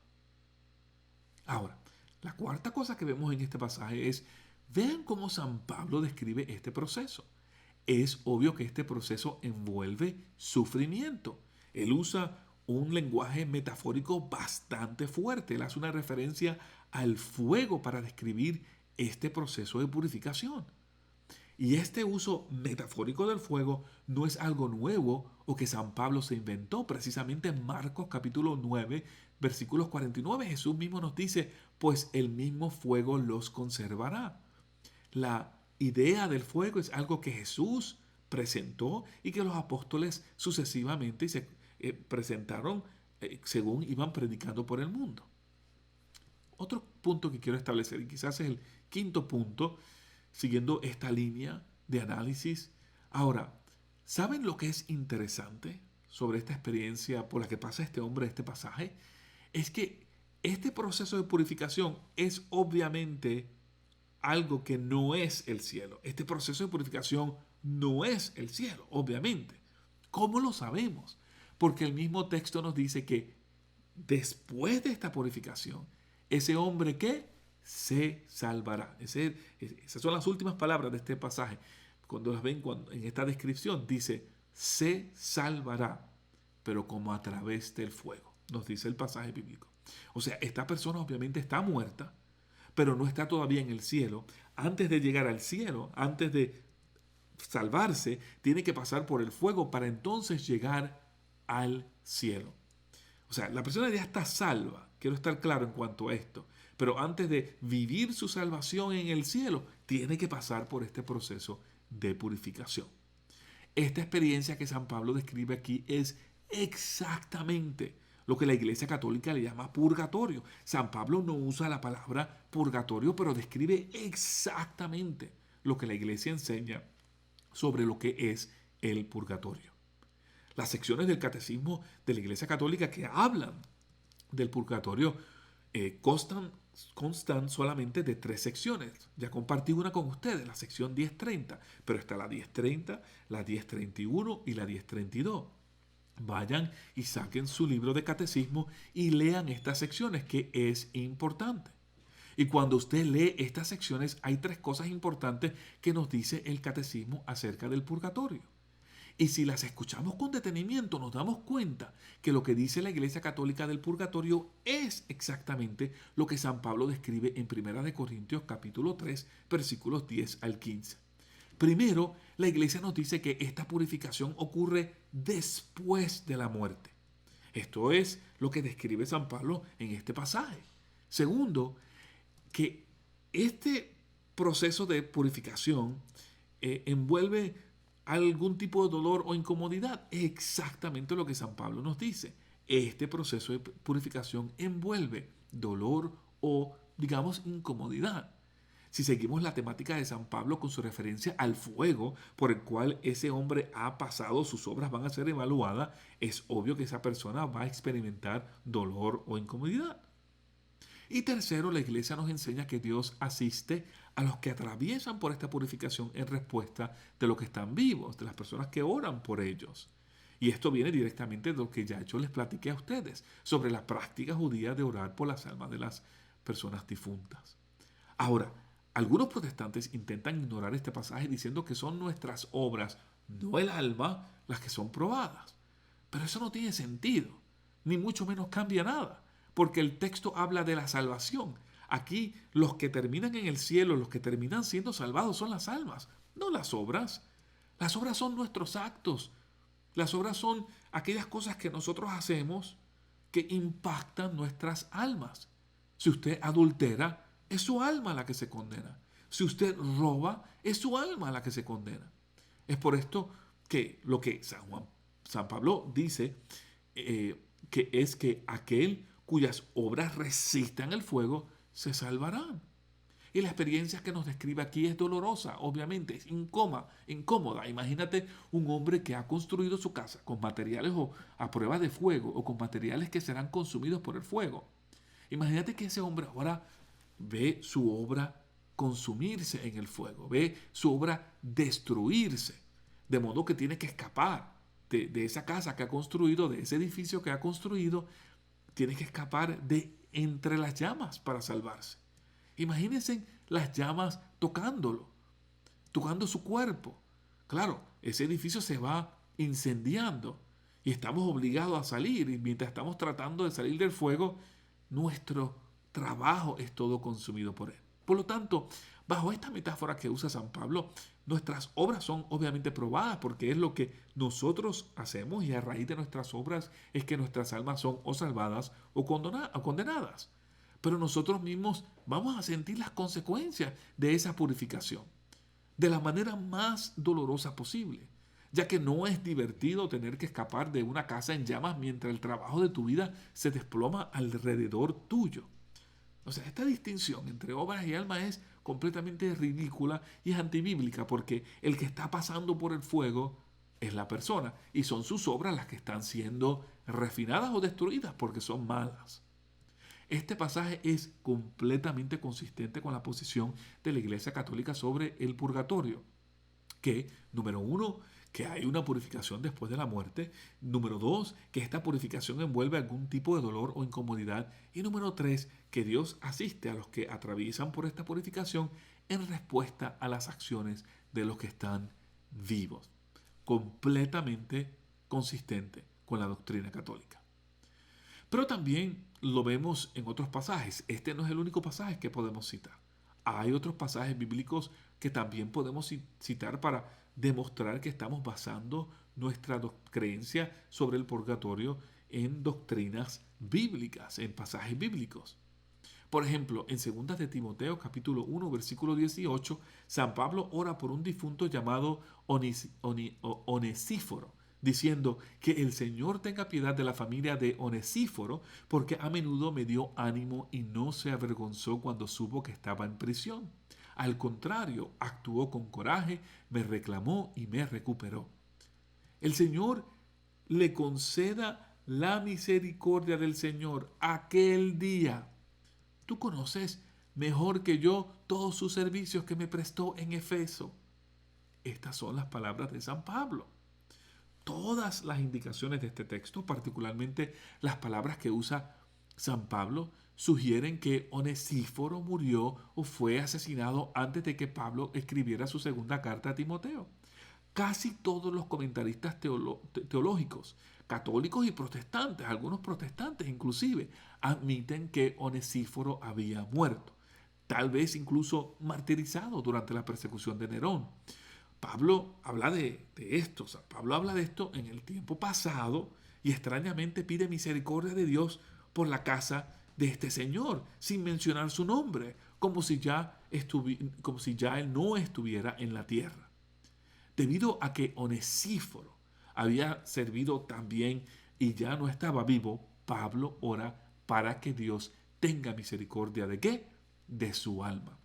Ahora, la cuarta cosa que vemos en este pasaje es, vean cómo San Pablo describe este proceso. Es obvio que este proceso envuelve sufrimiento. Él usa un lenguaje metafórico bastante fuerte. Él hace una referencia al fuego para describir este proceso de purificación. Y este uso metafórico del fuego no es algo nuevo o que San Pablo se inventó. Precisamente en Marcos capítulo 9, versículos 49, Jesús mismo nos dice, pues el mismo fuego los conservará. La idea del fuego es algo que Jesús presentó y que los apóstoles sucesivamente se presentaron según iban predicando por el mundo. Otro punto que quiero establecer, y quizás es el quinto punto, siguiendo esta línea de análisis. Ahora, ¿saben lo que es interesante sobre esta experiencia por la que pasa este hombre, este pasaje? Es que este proceso de purificación es obviamente algo que no es el cielo. Este proceso de purificación no es el cielo, obviamente. ¿Cómo lo sabemos? Porque el mismo texto nos dice que después de esta purificación, ese hombre que se salvará. Esas son las últimas palabras de este pasaje. Cuando las ven en esta descripción, dice, se salvará, pero como a través del fuego, nos dice el pasaje bíblico. O sea, esta persona obviamente está muerta, pero no está todavía en el cielo. Antes de llegar al cielo, antes de salvarse, tiene que pasar por el fuego para entonces llegar al cielo. O sea, la persona ya está salva. Quiero estar claro en cuanto a esto. Pero antes de vivir su salvación en el cielo, tiene que pasar por este proceso de purificación. Esta experiencia que San Pablo describe aquí es exactamente lo que la Iglesia Católica le llama purgatorio. San Pablo no usa la palabra purgatorio, pero describe exactamente lo que la Iglesia enseña sobre lo que es el purgatorio. Las secciones del catecismo de la Iglesia Católica que hablan del purgatorio constan solamente de 3 secciones. Ya compartí una con ustedes, la sección 1030, pero está la 1030, la 1031 y la 1032. Vayan y saquen su libro de catecismo y lean estas secciones, que es importante. Y cuando usted lee estas secciones, hay 3 cosas importantes que nos dice el catecismo acerca del purgatorio. Y si las escuchamos con detenimiento, nos damos cuenta que lo que dice la Iglesia Católica del purgatorio es exactamente lo que San Pablo describe en 1 Corintios capítulo 3, versículos 10 al 15. Primero, la Iglesia nos dice que esta purificación ocurre después de la muerte. Esto es lo que describe San Pablo en este pasaje. Segundo, que este proceso de purificación envuelve algún tipo de dolor o incomodidad. Es exactamente lo que San Pablo nos dice. Este proceso de purificación envuelve dolor o, digamos, incomodidad. Si seguimos la temática de San Pablo con su referencia al fuego por el cual ese hombre ha pasado, sus obras van a ser evaluadas, es obvio que esa persona va a experimentar dolor o incomodidad. Y tercero, la Iglesia nos enseña que Dios asiste a los que atraviesan por esta purificación en respuesta de los que están vivos, de las personas que oran por ellos. Y esto viene directamente de lo que ya yo les platiqué a ustedes sobre la práctica judía de orar por las almas de las personas difuntas. Ahora, algunos protestantes intentan ignorar este pasaje diciendo que son nuestras obras, no el alma, las que son probadas. Pero eso no tiene sentido, ni mucho menos cambia nada, porque el texto habla de la salvación. Aquí los que terminan en el cielo, los que terminan siendo salvados son las almas, no las obras. Las obras son nuestros actos. Las obras son aquellas cosas que nosotros hacemos que impactan nuestras almas. Si usted adultera, es su alma la que se condena. Si usted roba, es su alma la que se condena. Es por esto que lo que San Pablo dice, que es que aquel cuyas obras resistan el fuego, se salvarán. Y la experiencia que nos describe aquí es dolorosa, obviamente, es incómoda. Imagínate un hombre que ha construido su casa con materiales a prueba de fuego o con materiales que serán consumidos por el fuego. Imagínate que ese hombre ahora ve su obra consumirse en el fuego, ve su obra destruirse, de modo que tiene que escapar de esa casa que ha construido, de ese edificio que ha construido, tiene que escapar de entre las llamas para salvarse. Imagínense las llamas tocándolo, tocando su cuerpo. Claro, ese edificio se va incendiando y estamos obligados a salir. Y mientras estamos tratando de salir del fuego, nuestro trabajo es todo consumido por él. Por lo tanto, bajo esta metáfora que usa San Pablo, nuestras obras son obviamente probadas porque es lo que nosotros hacemos y a raíz de nuestras obras es que nuestras almas son o salvadas o condenadas. Pero nosotros mismos vamos a sentir las consecuencias de esa purificación de la manera más dolorosa posible, ya que no es divertido tener que escapar de una casa en llamas mientras el trabajo de tu vida se desploma alrededor tuyo. O sea, esta distinción entre obras y alma es completamente ridícula y es antibíblica porque el que está pasando por el fuego es la persona y son sus obras las que están siendo refinadas o destruidas porque son malas. Este pasaje es completamente consistente con la posición de la Iglesia Católica sobre el purgatorio, que, número uno, que hay una purificación después de la muerte; número dos, que esta purificación envuelve algún tipo de dolor o incomodidad; y número tres, que Dios asiste a los que atraviesan por esta purificación en respuesta a las acciones de los que están vivos. Completamente consistente con la doctrina católica. Pero también lo vemos en otros pasajes. Este no es el único pasaje que podemos citar. Hay otros pasajes bíblicos que también podemos citar para demostrar que estamos basando nuestra creencia sobre el purgatorio en doctrinas bíblicas, en pasajes bíblicos. Por ejemplo, en 2 de Timoteo capítulo 1 versículo 18, San Pablo ora por un difunto llamado Onesíforo, diciendo que el Señor tenga piedad de la familia de Onesíforo, porque a menudo me dio ánimo y no se avergonzó cuando supo que estaba en prisión. Al contrario, actuó con coraje, me reclamó y me recuperó. El Señor le conceda la misericordia del Señor aquel día. Tú conoces mejor que yo todos sus servicios que me prestó en Efeso. Estas son las palabras de San Pablo. Todas las indicaciones de este texto, particularmente las palabras que usa San Pablo, sugieren que Onesíforo murió o fue asesinado antes de que Pablo escribiera su segunda carta a Timoteo. Casi todos los comentaristas teológicos, católicos y protestantes, algunos protestantes inclusive, admiten que Onesíforo había muerto, tal vez incluso martirizado durante la persecución de Nerón. Pablo habla de esto, o sea, Pablo habla de esto en el tiempo pasado y extrañamente pide misericordia de Dios por la casa de este señor, sin mencionar su nombre, como si ya él no estuviera en la tierra. Debido a que Onesíforo había servido también y ya no estaba vivo, Pablo ora para que Dios tenga misericordia ¿de qué? De su alma.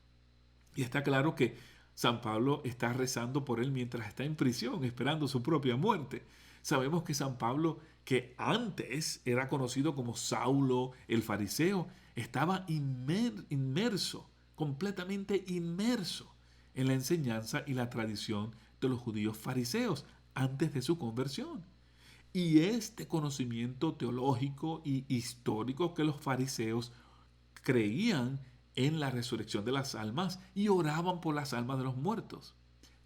Y está claro que San Pablo está rezando por él mientras está en prisión, esperando su propia muerte. Sabemos que San Pablo, que antes era conocido como Saulo el fariseo, estaba inmerso, completamente inmerso en la enseñanza y la tradición de los judíos fariseos antes de su conversión. Y este conocimiento teológico y histórico que los fariseos creían en la resurrección de las almas y oraban por las almas de los muertos.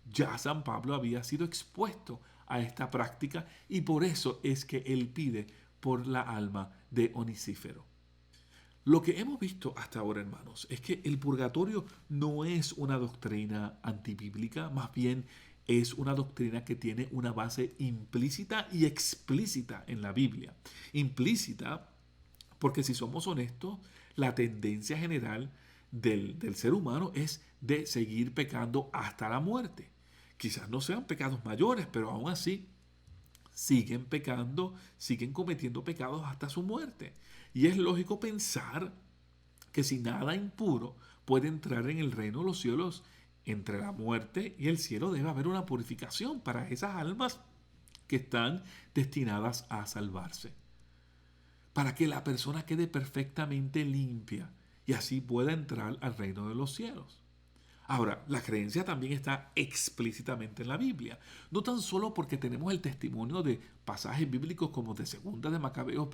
Ya San Pablo había sido expuesto a esta práctica y por eso es que él pide por la alma de Onesíforo. Lo que hemos visto hasta ahora, hermanos, es que el purgatorio no es una doctrina antibíblica, más bien es una doctrina que tiene una base implícita y explícita en la Biblia. Implícita porque, si somos honestos, la tendencia general del ser humano es de seguir pecando hasta la muerte. Quizás no sean pecados mayores, pero aún así siguen pecando, siguen cometiendo pecados hasta su muerte. Y es lógico pensar que si nada impuro puede entrar en el reino de los cielos, entre la muerte y el cielo debe haber una purificación para esas almas que están destinadas a salvarse, para que la persona quede perfectamente limpia y así pueda entrar al reino de los cielos. Ahora, la creencia también está explícitamente en la Biblia, no tan solo porque tenemos el testimonio de pasajes bíblicos como de Segunda de Macabeos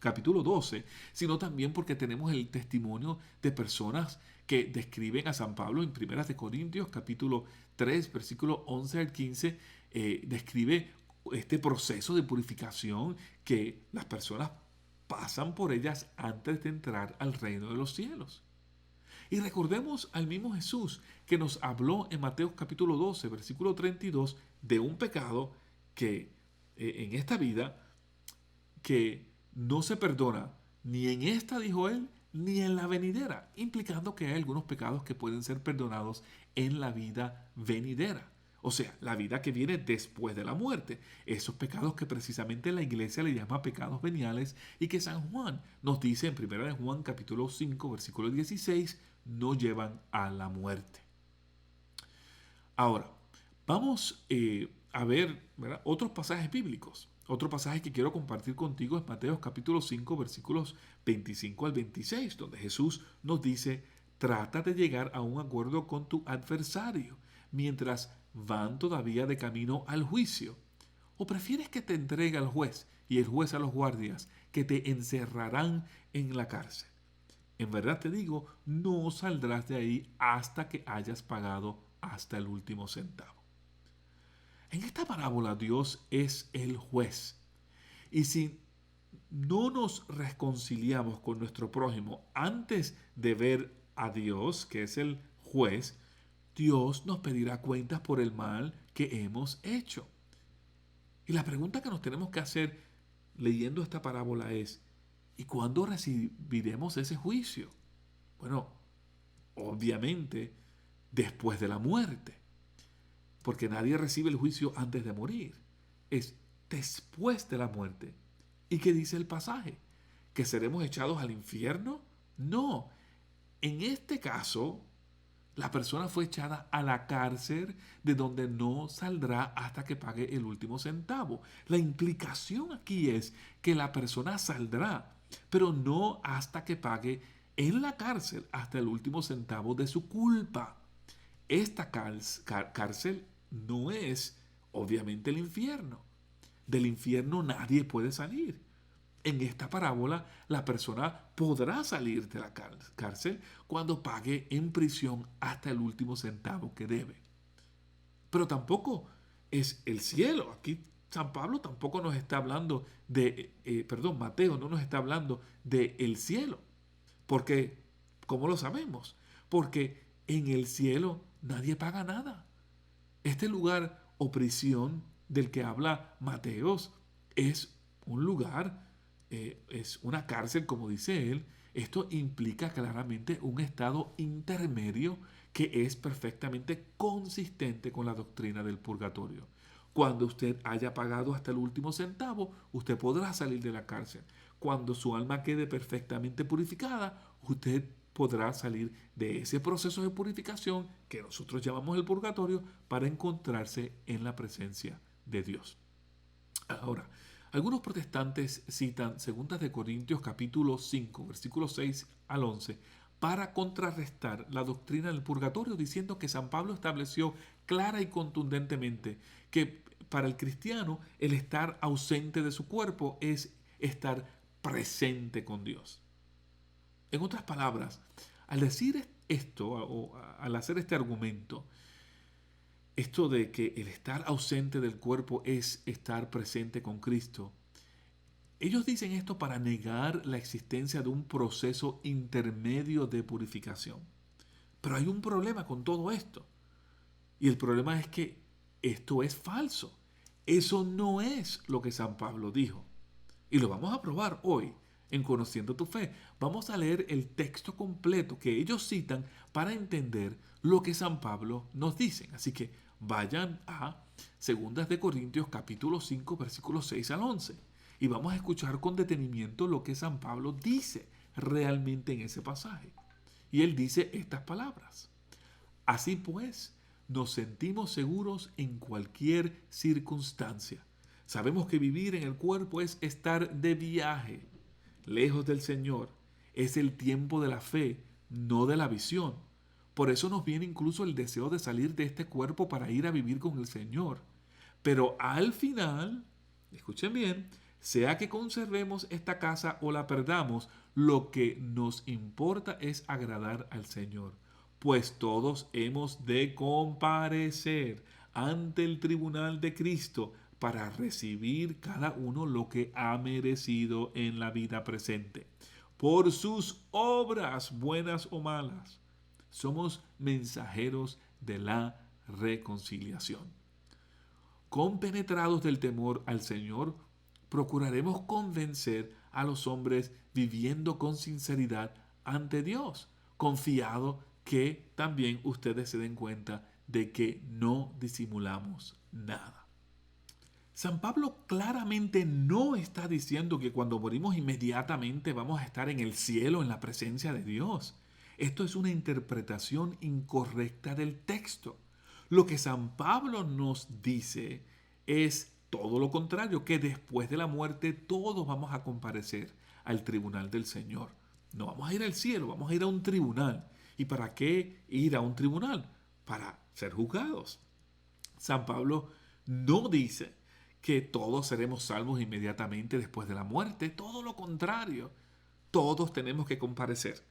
capítulo 12, sino también porque tenemos el testimonio de personas que describen a San Pablo en Primeras de Corintios capítulo 3, versículo 11 al 15, describe este proceso de purificación que las personas pasan por ellas antes de entrar al reino de los cielos. Y recordemos al mismo Jesús que nos habló en Mateo capítulo 12, versículo 32, de un pecado que en esta vida que no se perdona ni en esta, dijo él, ni en la venidera, implicando que hay algunos pecados que pueden ser perdonados en la vida venidera. O sea, la vida que viene después de la muerte. Esos pecados que precisamente la iglesia le llama pecados veniales y que San Juan nos dice en 1 de Juan capítulo 5 versículo 16, no llevan a la muerte. Ahora, vamos a ver, ¿verdad?, otros pasajes bíblicos. Otro pasaje que quiero compartir contigo es Mateo capítulo 5, versículos 25 al 26, donde Jesús nos dice: trata de llegar a un acuerdo con tu adversario mientras van todavía de camino al juicio. ¿O prefieres que te entregue al juez y el juez a los guardias, que te encerrarán en la cárcel? En verdad te digo, no saldrás de ahí hasta que hayas pagado hasta el último centavo. En esta parábola Dios es el juez. Y si no nos reconciliamos con nuestro prójimo antes de ver a Dios, que es el juez, Dios nos pedirá cuentas por el mal que hemos hecho. Y la pregunta que nos tenemos que hacer leyendo esta parábola es: ¿y cuándo recibiremos ese juicio? Bueno, obviamente después de la muerte, porque nadie recibe el juicio antes de morir. Es después de la muerte. ¿Y qué dice el pasaje? ¿Que seremos echados al infierno? No. En este caso, la persona fue echada a la cárcel, de donde no saldrá hasta que pague el último centavo. La implicación aquí es que la persona saldrá, pero no hasta que pague en la cárcel hasta el último centavo de su culpa. Esta cárcel no es obviamente el infierno. Del infierno nadie puede salir. En esta parábola, la persona podrá salir de la cárcel cuando pague en prisión hasta el último centavo que debe. Pero tampoco es el cielo. Aquí San Pablo tampoco nos está hablando Mateo no nos está hablando de el cielo. Porque, ¿cómo lo sabemos? Porque en el cielo nadie paga nada. Este lugar o prisión del que habla Mateos es un lugar, es una cárcel, como dice él. Esto implica claramente un estado intermedio que es perfectamente consistente con la doctrina del purgatorio. Cuando usted haya pagado hasta el último centavo, usted podrá salir de la cárcel. Cuando su alma quede perfectamente purificada, usted podrá salir de ese proceso de purificación que nosotros llamamos el purgatorio, para encontrarse en la presencia de Dios. Ahora, algunos protestantes citan 2 de Corintios capítulo 5, versículos 6 al 11, para contrarrestar la doctrina del purgatorio, diciendo que San Pablo estableció clara y contundentemente que para el cristiano el estar ausente de su cuerpo es estar presente con Dios. En otras palabras, al decir esto o al hacer este argumento, esto de que el estar ausente del cuerpo es estar presente con Cristo, ellos dicen esto para negar la existencia de un proceso intermedio de purificación. Pero hay un problema con todo esto. Y el problema es que esto es falso. Eso no es lo que San Pablo dijo. Y lo vamos a probar hoy en Conociendo tu Fe. Vamos a leer el texto completo que ellos citan para entender lo que San Pablo nos dice. Así que vayan a 2 de Corintios capítulo 5 versículos 6 al 11 y vamos a escuchar con detenimiento lo que San Pablo dice realmente en ese pasaje. Y él dice estas palabras: así pues, nos sentimos seguros en cualquier circunstancia. Sabemos que vivir en el cuerpo es estar de viaje, lejos del Señor. Es el tiempo de la fe, no de la visión. Por eso nos viene incluso el deseo de salir de este cuerpo para ir a vivir con el Señor. Pero al final, escuchen bien, sea que conservemos esta casa o la perdamos, lo que nos importa es agradar al Señor. Pues todos hemos de comparecer ante el tribunal de Cristo para recibir cada uno lo que ha merecido en la vida presente, por sus obras, buenas o malas. Somos mensajeros de la reconciliación. Compenetrados del temor al Señor, procuraremos convencer a los hombres viviendo con sinceridad ante Dios, confiado que también ustedes se den cuenta de que no disimulamos nada. San Pablo claramente no está diciendo que cuando morimos inmediatamente vamos a estar en el cielo en la presencia de Dios. Esto es una interpretación incorrecta del texto. Lo que San Pablo nos dice es todo lo contrario, que después de la muerte todos vamos a comparecer al tribunal del Señor. No vamos a ir al cielo, vamos a ir a un tribunal. ¿Y para qué ir a un tribunal? Para ser juzgados. San Pablo no dice que todos seremos salvos inmediatamente después de la muerte, todo lo contrario. Todos tenemos que comparecer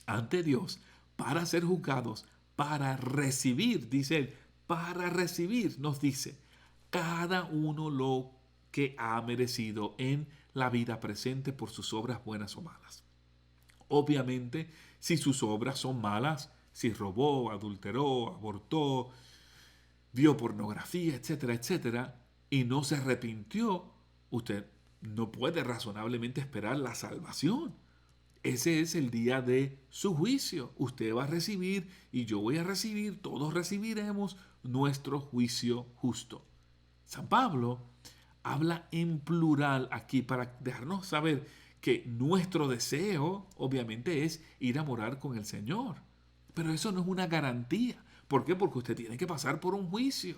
ante Dios para ser juzgados, para recibir, dice él, para recibir, nos dice, cada uno lo que ha merecido en la vida presente por sus obras buenas o malas. Obviamente, si sus obras son malas, si robó, adulteró, abortó, vio pornografía, etcétera, etcétera, y no se arrepintió, usted no puede razonablemente esperar la salvación. Ese es el día de su juicio. Usted va a recibir y yo voy a recibir, todos recibiremos nuestro juicio justo. San Pablo habla en plural aquí para dejarnos saber que nuestro deseo obviamente es ir a morar con el Señor. Pero eso no es una garantía. ¿Por qué? Porque usted tiene que pasar por un juicio.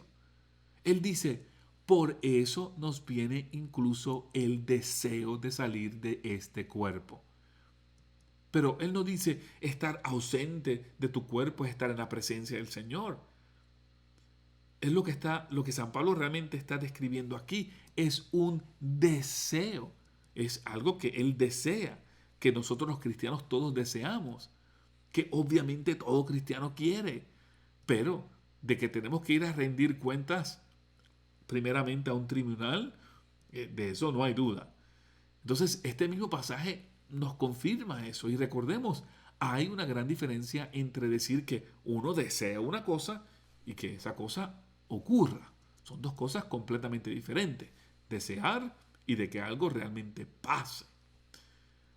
Él dice, por eso nos viene incluso el deseo de salir de este cuerpo. Pero él no dice estar ausente de tu cuerpo es estar en la presencia del Señor. Es lo que San Pablo realmente está describiendo aquí es un deseo. Es algo que él desea, que nosotros los cristianos todos deseamos, que obviamente todo cristiano quiere, pero de que tenemos que ir a rendir cuentas primeramente a un tribunal, de eso no hay duda. Entonces, este mismo pasaje nos confirma eso. Y recordemos, hay una gran diferencia entre decir que uno desea una cosa y que esa cosa ocurra. Son dos cosas completamente diferentes. Desear y de que algo realmente pase.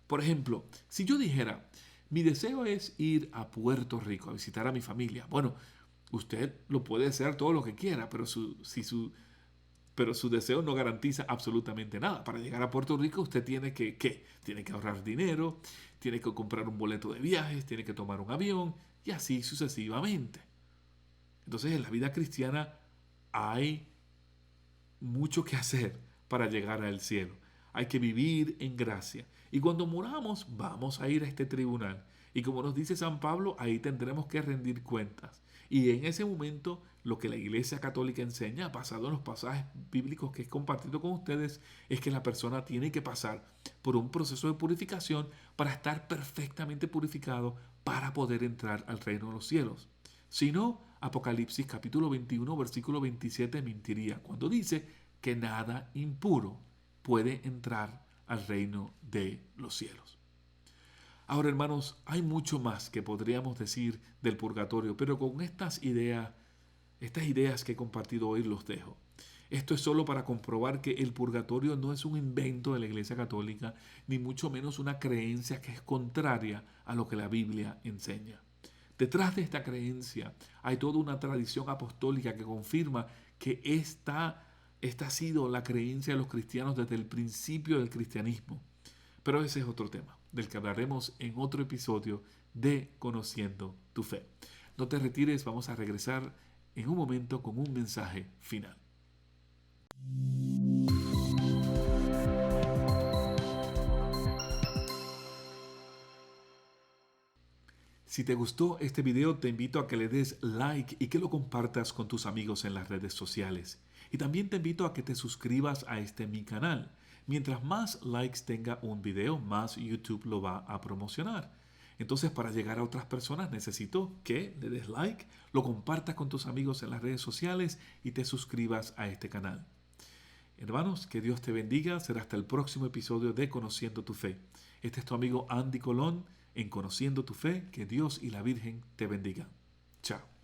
Por ejemplo, si yo dijera, mi deseo es ir a Puerto Rico a visitar a mi familia. Bueno, usted lo puede desear todo lo que quiera, pero su deseo no garantiza absolutamente nada. Para llegar a Puerto Rico usted tiene que, ¿qué? Tiene que ahorrar dinero, tiene que comprar un boleto de viajes, tiene que tomar un avión y así sucesivamente. Entonces en la vida cristiana hay mucho que hacer para llegar al cielo. Hay que vivir en gracia. Y cuando muramos vamos a ir a este tribunal. Y como nos dice San Pablo, ahí tendremos que rendir cuentas. Y en ese momento lo que la Iglesia Católica enseña, basado en los pasajes bíblicos que he compartido con ustedes, es que la persona tiene que pasar por un proceso de purificación para estar perfectamente purificado para poder entrar al reino de los cielos. Si no, Apocalipsis capítulo 21, versículo 27 mentiría cuando dice que nada impuro puede entrar al reino de los cielos. Ahora, hermanos, hay mucho más que podríamos decir del purgatorio, pero con estas ideas que he compartido hoy los dejo. Esto es solo para comprobar que el purgatorio no es un invento de la Iglesia Católica, ni mucho menos una creencia que es contraria a lo que la Biblia enseña. Detrás de esta creencia hay toda una tradición apostólica que confirma que esta ha sido la creencia de los cristianos desde el principio del cristianismo. Pero ese es otro tema, del que hablaremos en otro episodio de Conociendo tu Fe. No te retires, vamos a regresar en un momento con un mensaje final. Si te gustó este video, te invito a que le des like y que lo compartas con tus amigos en las redes sociales. Y también te invito a que te suscribas a mi canal. Mientras más likes tenga un video, más YouTube lo va a promocionar. Entonces, para llegar a otras personas, necesito que le des like, lo compartas con tus amigos en las redes sociales y te suscribas a este canal. Hermanos, que Dios te bendiga. Será hasta el próximo episodio de Conociendo tu Fe. Este es tu amigo Andy Colón en Conociendo tu Fe. Que Dios y la Virgen te bendigan. Chao.